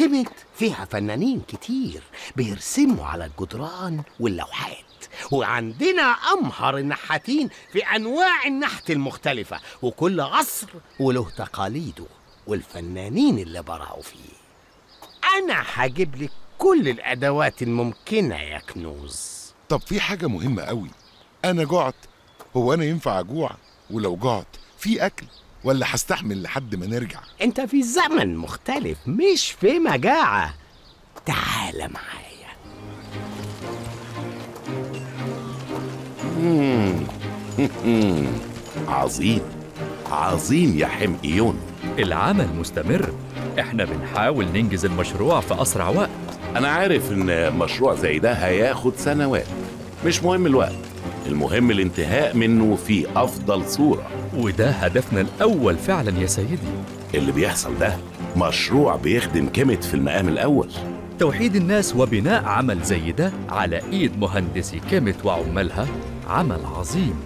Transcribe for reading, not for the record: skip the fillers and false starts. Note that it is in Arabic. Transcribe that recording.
كيميت فيها فنانين كتير بيرسموا على الجدران واللوحات، وعندنا أمهر النحاتين في أنواع النحت المختلفة، وكل عصر وله تقاليده والفنانين اللي برعوا فيه. أنا هجيب لك كل الأدوات الممكنة يا كنوز. طب في حاجة مهمة قوي، أنا جعت. هو أنا ينفع أجوع؟ ولو جعت في أكل ولا هستحمل لحد ما نرجع؟ أنت في زمن مختلف، مش في مجاعة. تعال معايا. عظيم عظيم يا حمقيون. العمل مستمر، احنا بنحاول ننجز المشروع في أسرع وقت. أنا عارف إن مشروع زي ده هياخد سنوات، مش مهم الوقت، المهم الانتهاء منه في أفضل صورة. وده هدفنا الأول فعلا يا سيدي. اللي بيحصل ده مشروع بيخدم كيميت في المقام الأول. توحيد الناس وبناء عمل زي ده على إيد مهندسي كيميت وعمالها عمل عظيم.